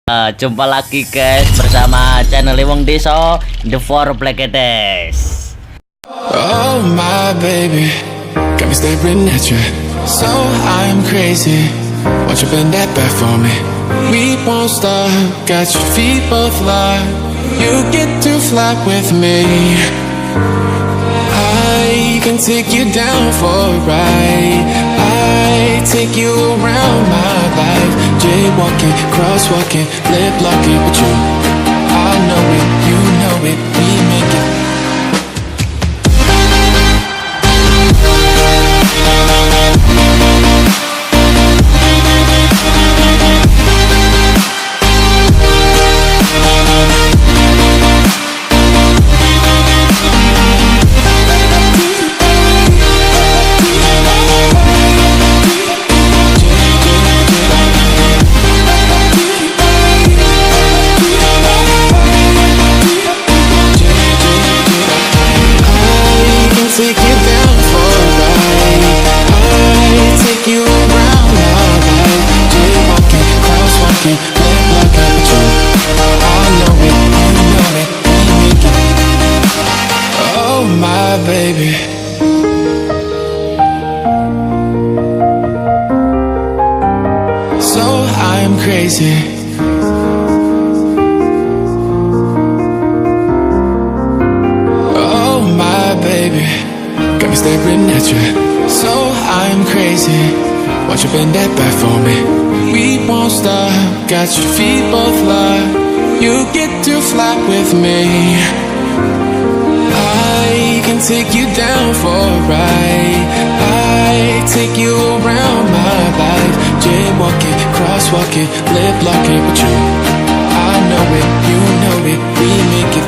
Jumpa lagi guys bersama channel Wong Deso The 4BLEGEDES. Oh my baby, got me staring at you. So I'm crazy. Won't you bend that back for me? We won't stop. Got your feet both locked. You get to fly with me. I can take you down for a ride. I take you around my life. Jaywalking, crosswalking, lip locking, but you, I know it, you know it, we make it. Take you down for a ride. I take you around my life. Jaywalking, crosswalking, lip locking, but you, I know it, you know it, we make it. Oh my baby. So I'm crazy. Oh my baby, got me staring at you. So I'm crazy. Won't you bend that back for me? We won't stop. Got your feet both locked. You get to fly with me. I can take you down for a ride. I take you around my life. Jaywalking, crosswalking, lip locking, but you, I know it, you know it, we make it.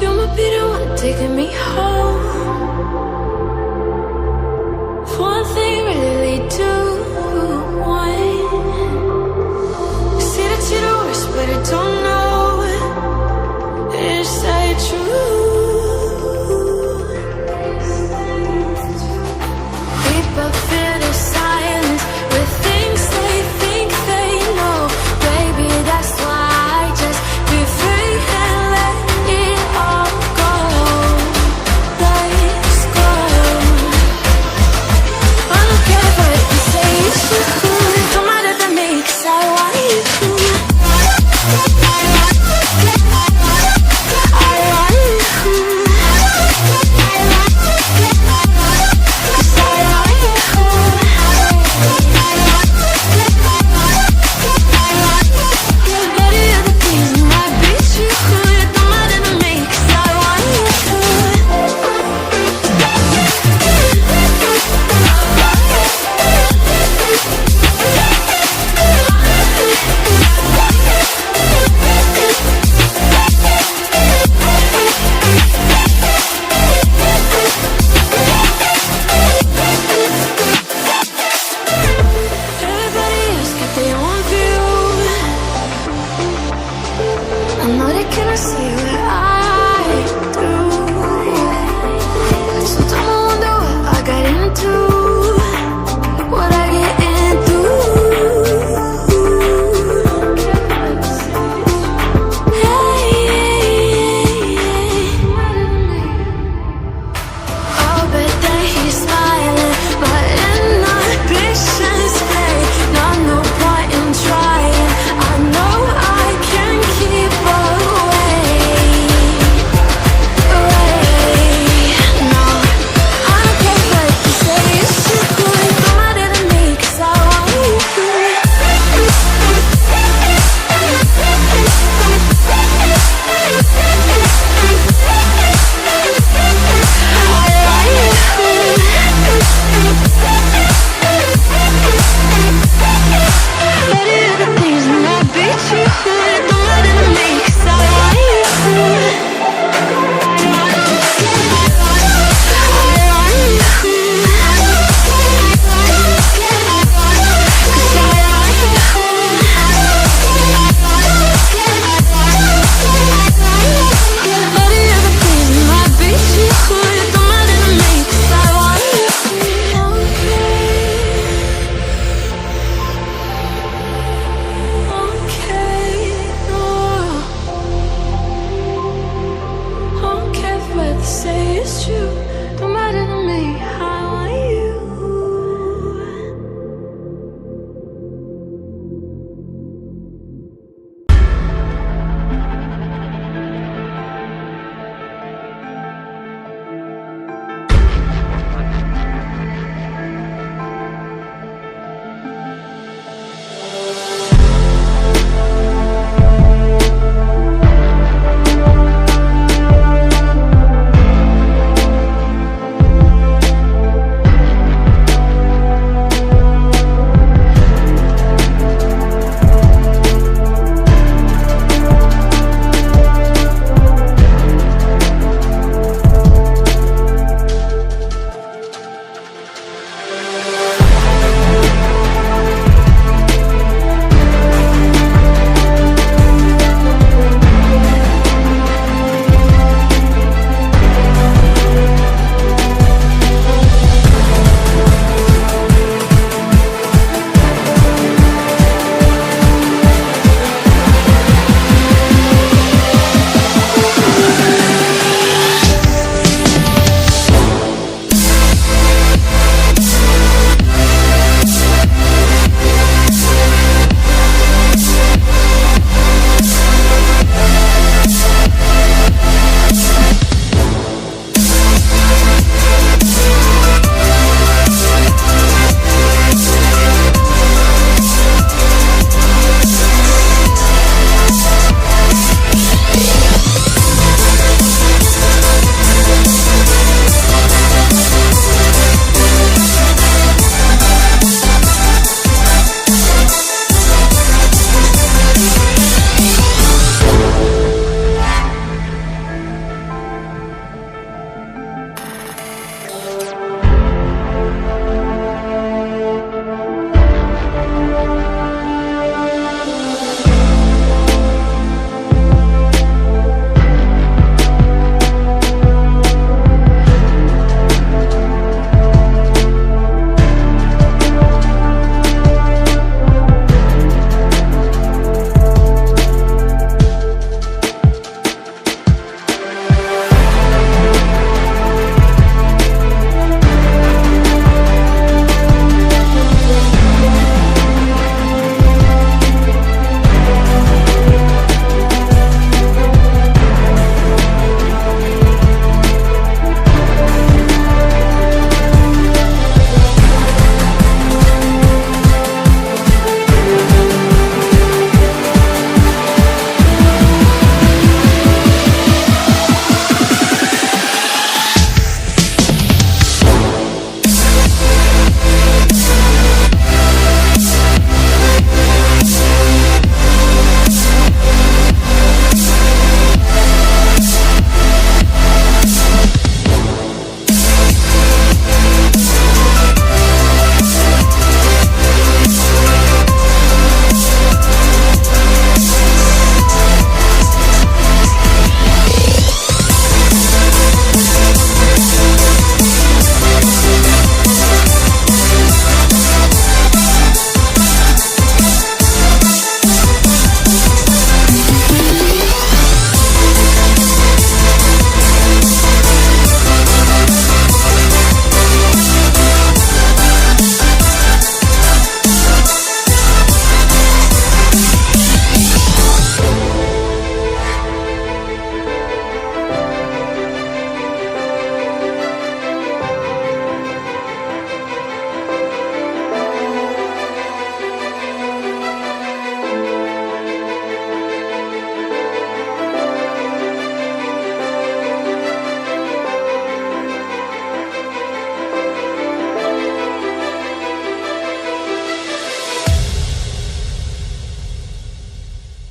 You might be the one taking me home. One thing really lead to one. You say that you're the worst, but I don't know. Is that true?